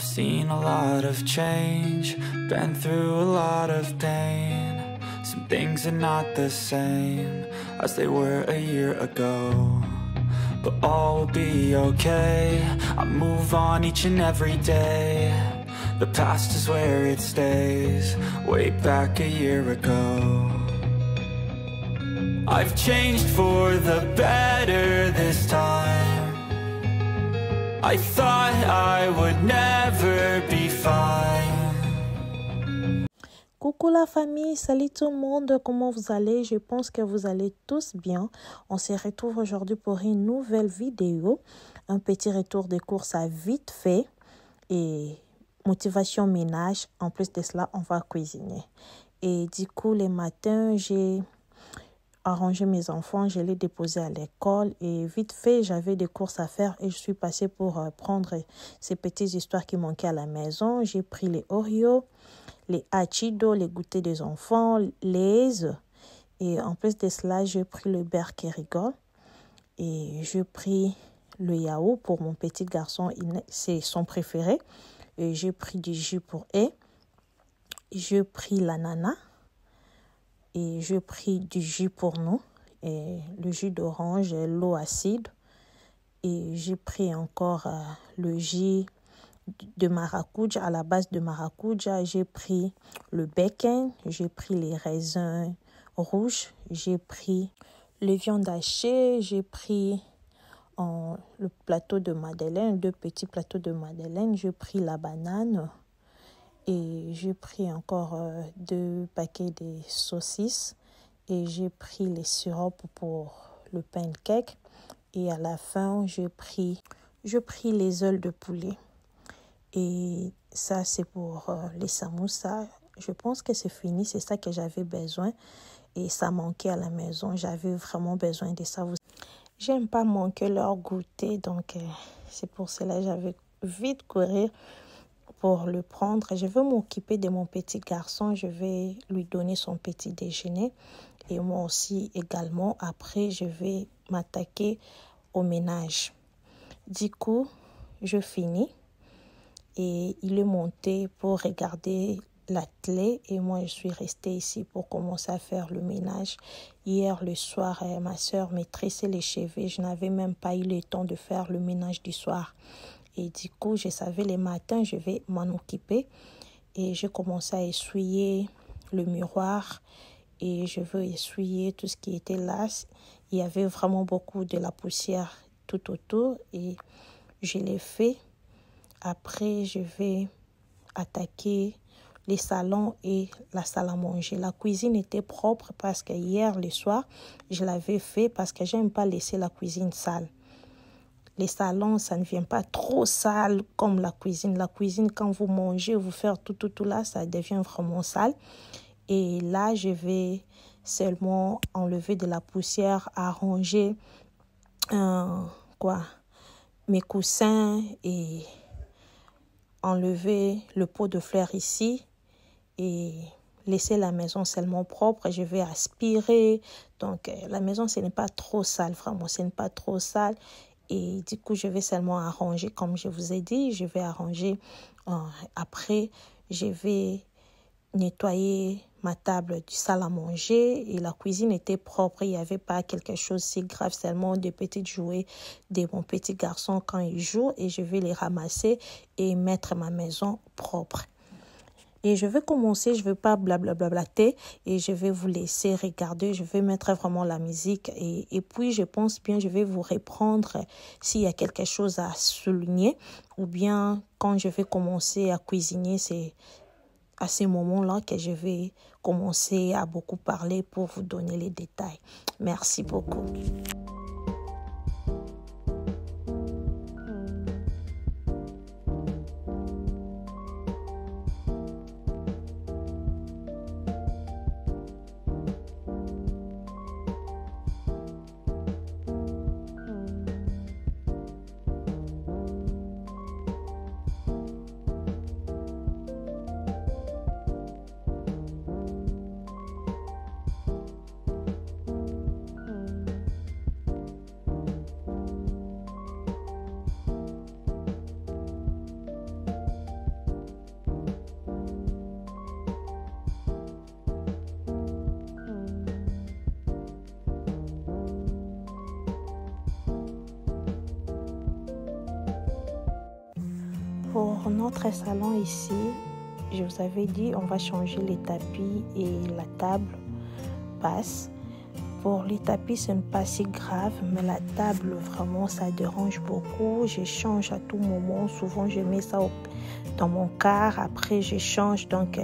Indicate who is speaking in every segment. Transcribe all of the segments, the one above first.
Speaker 1: I've seen a lot of change, been through a lot of pain. Some things are not the same as they were a year ago, but all will be okay. I move on each and every day. The past is where it stays, way back a year ago. I've changed for the better this time. I thought I would never be fine.
Speaker 2: Coucou la famille, salut tout le monde, comment vous allez? Je pense que vous allez tous bien. On se retrouve aujourd'hui pour une nouvelle vidéo. Un petit retour de course à vite fait et motivation ménage. En plus de cela, on va cuisiner. Et du coup, les matins, j'ai arrangé mes enfants, je les déposés à l'école et vite fait, j'avais des courses à faire et je suis passée pour prendre ces petites histoires qui manquaient à la maison. J'ai pris les Oreos, les Achido, les goûters des enfants, les et en plus de cela, j'ai pris le beurre qui rigole et j'ai pris le yaourt pour mon petit garçon, c'est son préféré. Et j'ai pris du jus pour eux. J'ai pris l'ananas. Et j'ai pris du jus pour nous, et le jus d'orange et l'eau acide. Et j'ai pris encore le jus de maracuja, à la base de maracuja. J'ai pris le bacon, j'ai pris les raisins rouges, j'ai pris les viandes hachées, j'ai pris le plateau de madeleine, 2 petits plateaux de madeleine, j'ai pris la banane. Et j'ai pris encore 2 paquets de saucisses. Et j'ai pris les sirops pour le pancake. Et à la fin, j'ai pris les ailes de poulet. Et ça, c'est pour les samoussas. Je pense que c'est fini. C'est ça que j'avais besoin. Et ça manquait à la maison. J'avais vraiment besoin de ça. J'aime pas manquer leur goûter. Donc, c'est pour cela que j'avais vite courir pour le prendre. Je vais m'occuper de mon petit garçon. Je vais lui donner son petit déjeuner. Et moi aussi également. Après, je vais m'attaquer au ménage. Du coup, je finis. Et il est monté pour regarder la télé. Et moi, je suis restée ici pour commencer à faire le ménage. Hier, le soir, ma soeur m'a tressé les cheveux. Je n'avais même pas eu le temps de faire le ménage du soir. Et du coup, je savais les matins, je vais m'en occuper. Et j'ai commencé à essuyer le miroir. Et je veux essuyer tout ce qui était là. Il y avait vraiment beaucoup de la poussière tout autour. Et je l'ai fait. Après, je vais attaquer les salons et la salle à manger. La cuisine était propre parce que hier, le soir, je l'avais fait parce que je n'aime pas laisser la cuisine sale. Les salons, ça ne vient pas trop sale comme la cuisine. La cuisine, quand vous mangez, vous faites tout là, ça devient vraiment sale. Et là, je vais seulement enlever de la poussière, arranger mes coussins et enlever le pot de fleurs ici et laisser la maison seulement propre. Je vais aspirer. Donc, la maison, ce n'est pas trop sale, vraiment, ce n'est pas trop sale. Et du coup, je vais seulement arranger, comme je vous ai dit, je vais arranger. Après, je vais nettoyer ma table du salle à manger. Et la cuisine était propre, il n'y avait pas quelque chose si grave, seulement des petits jouets de mon petit garçon quand il joue. Et je vais les ramasser et mettre ma maison propre. Et je vais commencer, je ne vais pas blablablater et je vais vous laisser regarder. Je vais mettre vraiment la musique et puis je pense bien je vais vous reprendre s'il y a quelque chose à souligner ou bien quand je vais commencer à cuisiner, c'est à ce moment-là que je vais commencer à beaucoup parler pour vous donner les détails. Merci beaucoup. Pour notre salon ici, je vous avais dit on va changer les tapis et la table basse. Pour les tapis, ce n'est pas si grave, mais la table, vraiment, ça dérange beaucoup. Je change à tout moment. Souvent, je mets ça dans mon car. Après, je change. Donc,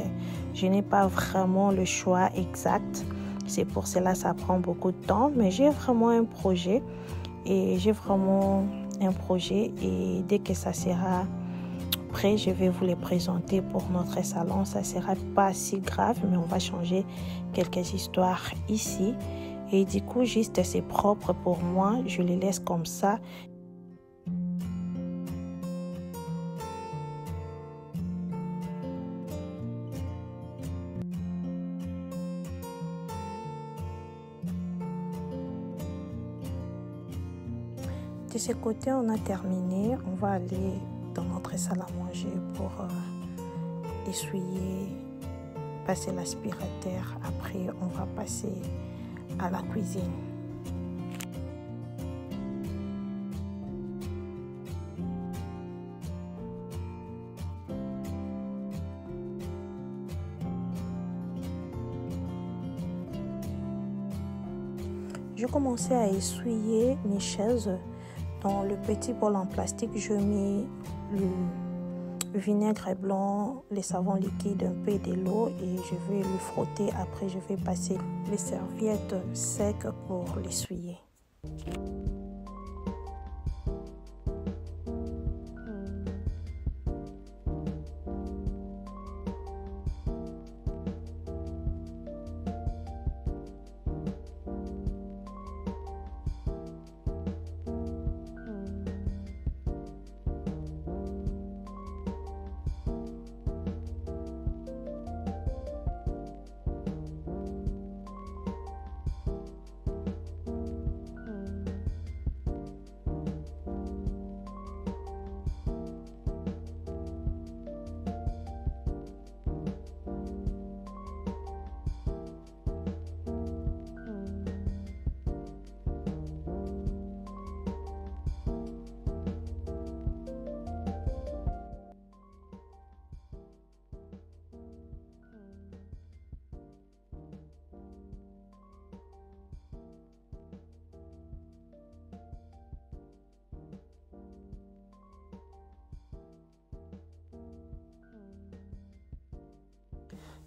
Speaker 2: je n'ai pas vraiment le choix exact. C'est pour cela que ça prend beaucoup de temps. Mais j'ai vraiment un projet. Et dès que ça sera prêt, je vais vous les présenter pour notre salon. Ça ne sera pas si grave, mais on va changer quelques histoires ici. Et du coup, juste c'est propre pour moi. Je les laisse comme ça. De ce côté, on a terminé. On va aller dans notre salle à manger pour essuyer, passer l'aspirateur. Après, on va passer à la cuisine. Je commençais à essuyer mes chaises. Dans le petit bol en plastique, je mets le vinaigre blanc, les savons liquides, un peu de l'eau et je vais le frotter. Après, je vais passer les serviettes secs pour l'essuyer.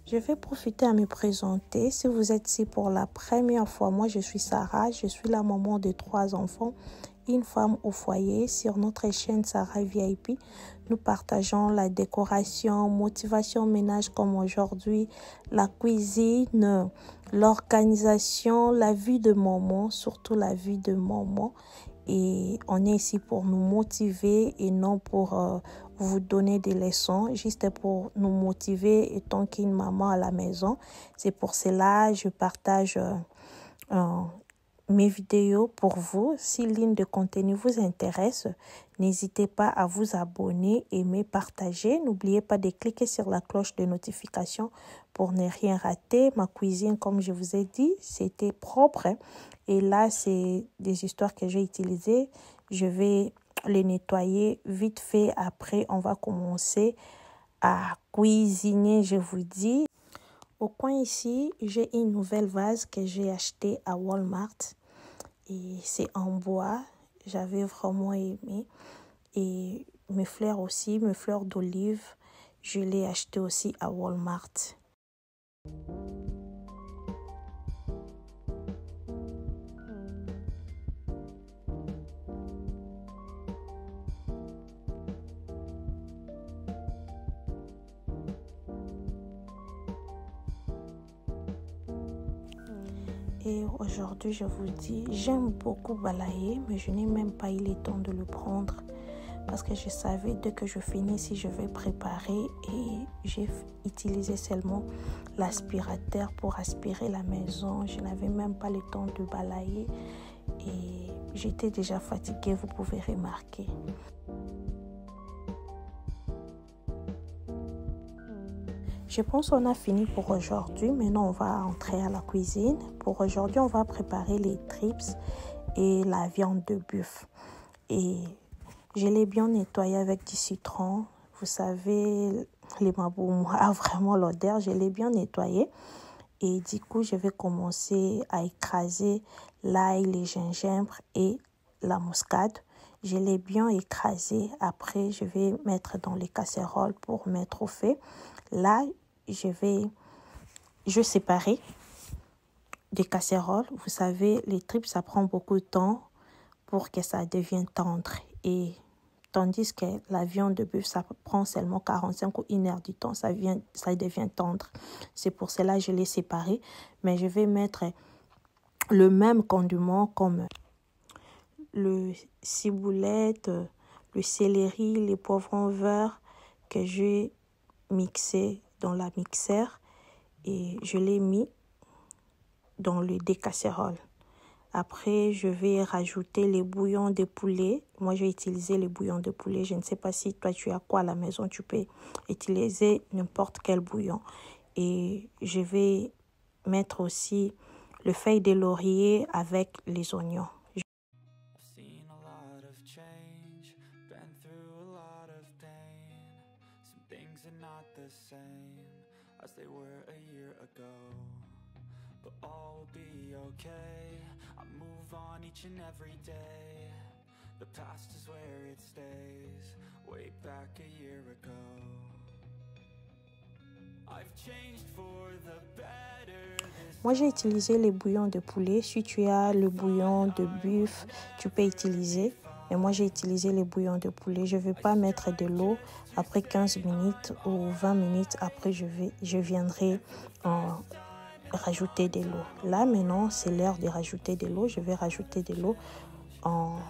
Speaker 2: Je vais profiter à me présenter. Si vous êtes ici pour la première fois, moi je suis Sarah, je suis la maman de 3 enfants, une femme au foyer. Sur notre chaîne Sarah VIP, nous partageons la décoration, motivation ménage comme aujourd'hui, la cuisine, l'organisation, la vie de maman, surtout la vie de maman. Et on est ici pour nous motiver et non pour vous donner des leçons, juste pour nous motiver étant qu'une maman à la maison. C'est pour cela que je partage mes vidéos pour vous. Si l'une de contenu vous intéresse, n'hésitez pas à vous abonner, aimer, partager. N'oubliez pas de cliquer sur la cloche de notification pour ne rien rater. Ma cuisine, comme je vous ai dit, c'était propre. Et là, c'est des histoires que j'ai utilisées. Je vais les nettoyer vite fait. Après, on va commencer à cuisiner, je vous dis. Au coin ici, j'ai une nouvelle vase que j'ai achetée à Walmart. Et c'est en bois. J'avais vraiment aimé. Et mes fleurs aussi, mes fleurs d'olive, je les ai achetées aussi à Walmart. Et aujourd'hui, je vous dis, j'aime beaucoup balayer, mais je n'ai même pas eu le temps de le prendre. Parce que je savais, dès que je finis ici, je vais préparer. Et j'ai utilisé seulement l'aspirateur pour aspirer la maison. Je n'avais même pas le temps de balayer. Et j'étais déjà fatiguée, vous pouvez remarquer. Je pense qu'on a fini pour aujourd'hui. Maintenant, on va entrer à la cuisine. Pour aujourd'hui, on va préparer les trips et la viande de bœuf. Et je l'ai bien nettoyé avec du citron. Vous savez, les maboumou a vraiment l'odeur. Je l'ai bien nettoyé. Et du coup, je vais commencer à écraser l'ail, les gingembre et la muscade. Je l'ai bien écrasé. Après, je vais mettre dans les casseroles pour mettre au feu. Là, je séparer des casseroles. Vous savez, les tripes, ça prend beaucoup de temps pour que ça devienne tendre. Et tandis que la viande de bœuf, ça prend seulement 45 ou 1 heure du temps, ça devient tendre. C'est pour cela que je l'ai séparé. Mais je vais mettre le même condiment comme le ciboulette, le céleri, les poivrons verts que j'ai mixé dans la mixeur. Et je l'ai mis dans le décasserole. Après, je vais rajouter les bouillons de poulet. Moi, j'ai utilisé les bouillons de poulet. Je ne sais pas si toi, tu as quoi à la maison. Tu peux utiliser n'importe quel bouillon. Et je vais mettre aussi le feuille de laurier avec les oignons.
Speaker 1: But all will be okay. I move on each and every day. The past is where it stays. Way back a year ago. I've changed for the better.
Speaker 2: Moi, j'ai utilisé les bouillons de poulet. Si tu as le bouillon de bœuf, tu peux utiliser. Mais moi, j'ai utilisé les bouillons de poulet. Je ne vais pas mettre de l'eau. Après 15 minutes ou 20 minutes, après, je viendrai rajouter de l'eau. Là, maintenant, c'est l'heure de rajouter de l'eau. Je vais rajouter de l'eau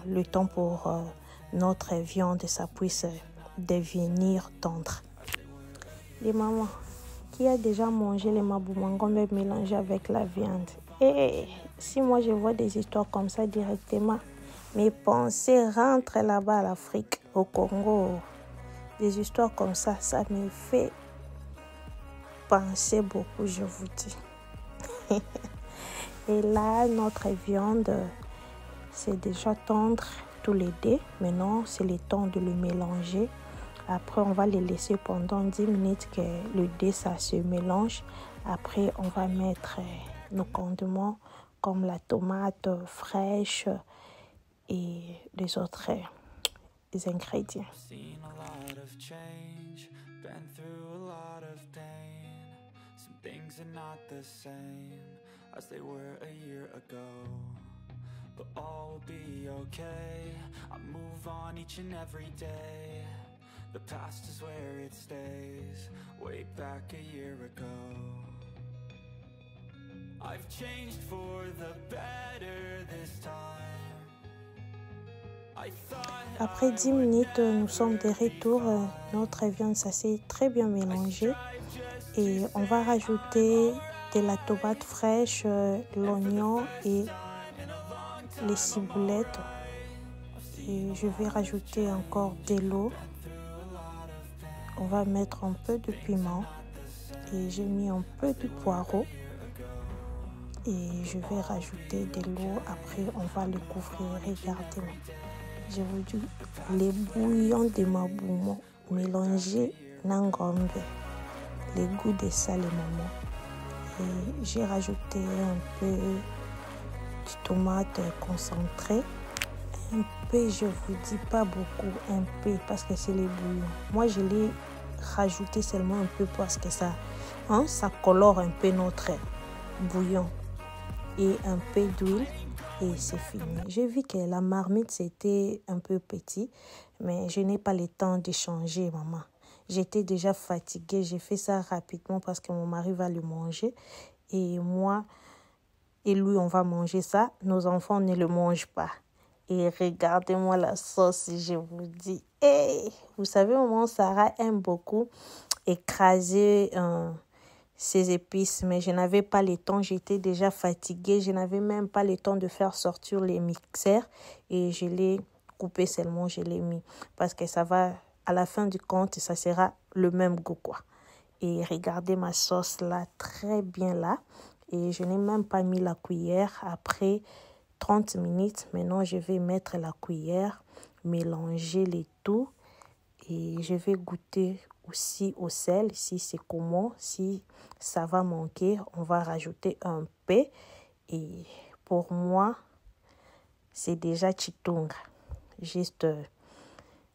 Speaker 2: le temps pour notre viande, ça puisse devenir tendre. Les mamans, qui a déjà mangé les maboumangombe mélangés avec la viande? Et si moi, je vois des histoires comme ça directement, mes pensées rentrent là-bas à l'Afrique, au Congo. Des histoires comme ça, ça me fait penser beaucoup, je vous dis. Et là, notre viande, c'est déjà tendre tous les deux. Maintenant, c'est le temps de le mélanger. Après, on va les laisser pendant 10 minutes que le dé, ça se mélange. Après, on va mettre nos condiments comme la tomate fraîche et les autres ingrédients.
Speaker 1: Things are not the same as they were a year ago. But all will be okay. I move on each and every day. The past is where it stays. Way back a year ago. I've changed for the better this time.
Speaker 2: Après 10 minutes, nous sommes de retour. Notre viande, ça s'est très bien mélangé. Et on va rajouter de la tomate fraîche, l'oignon et les ciboulettes. Et je vais rajouter encore de l'eau. On va mettre un peu de piment. Et j'ai mis un peu de poireau. Et je vais rajouter de l'eau. Après, on va le couvrir. Regardez-moi. Je vous dis, les bouillons de maboumou mélangés n'engombe. Les goûts de ça, les mamans. Et j'ai rajouté un peu de tomate concentrée. Un peu, je vous dis pas beaucoup, un peu, parce que c'est les bouillons. Moi, je l'ai rajouté seulement un peu parce que ça colore un peu notre bouillon. Et un peu d'huile et c'est fini. J'ai vu que la marmite, c'était un peu petit, mais je n'ai pas le temps de changer, maman. J'étais déjà fatiguée. J'ai fait ça rapidement parce que mon mari va le manger. Et moi et lui, on va manger ça. Nos enfants ne le mangent pas. Et regardez-moi la sauce, je vous dis. Hey, vous savez, maman Sarah aime beaucoup écraser ces épices. Mais je n'avais pas le temps. J'étais déjà fatiguée. Je n'avais même pas le temps de faire sortir les mixeurs. Et je l'ai coupé seulement, je l'ai mis. Parce que ça va... À la fin du compte, ça sera le même goût, quoi. Et regardez ma sauce là, très bien là. Et je n'ai même pas mis la cuillère. Après 30 minutes, maintenant je vais mettre la cuillère, mélanger les tout. Et je vais goûter aussi au sel, si c'est comment, si ça va manquer, on va rajouter un peu. Et pour moi, c'est déjà chitunga. Juste,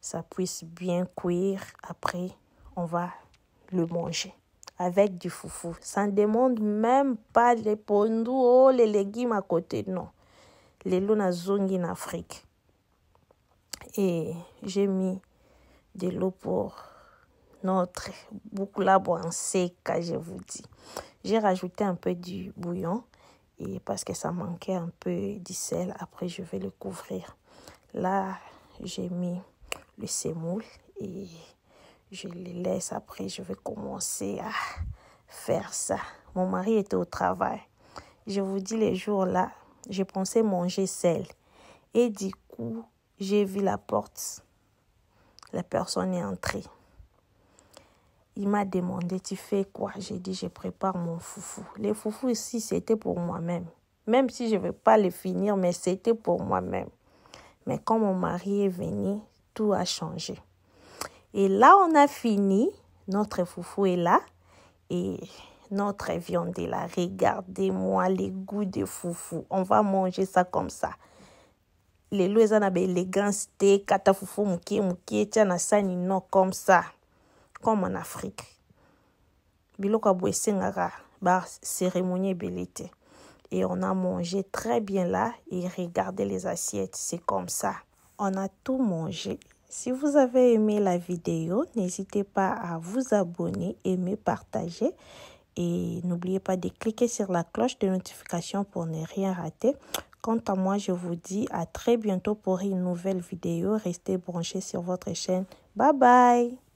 Speaker 2: ça puisse bien cuire. Après, on va le manger avec du foufou. Ça ne demande même pas les pondus, oh, les légumes à côté, non. Les luna zongi en Afrique. Et j'ai mis de l'eau pour notre boucla en sec, je vous dis. J'ai rajouté un peu du bouillon et parce que ça manquait un peu du sel. Après, je vais le couvrir. Là, j'ai mis le semoule et je les laisse. Après, je vais commencer à faire ça. Mon mari était au travail. Je vous dis, les jours là, je pensais manger sel. Et du coup, j'ai vu la porte. La personne est entrée. Il m'a demandé, tu fais quoi? J'ai dit, je prépare mon foufou. Les foufous ici, c'était pour moi-même. Même si je ne vais pas les finir, mais c'était pour moi-même. Mais quand mon mari est venu, tout a changé. Et là, on a fini. Notre foufou est là. Et notre viande est là. Regardez-moi les goûts de foufou. On va manger ça comme ça. Les lois en avaient élégance, kata foufou mouké, tiana sani non comme ça. Comme en Afrique. Biloko boesengara, bar cérémonie belité. Et on a mangé très bien là. Et regardez les assiettes, c'est comme ça. On a tout mangé. Si vous avez aimé la vidéo, n'hésitez pas à vous abonner, aimer, partager. Et n'oubliez pas de cliquer sur la cloche de notification pour ne rien rater. Quant à moi, je vous dis à très bientôt pour une nouvelle vidéo. Restez branchés sur votre chaîne. Bye bye!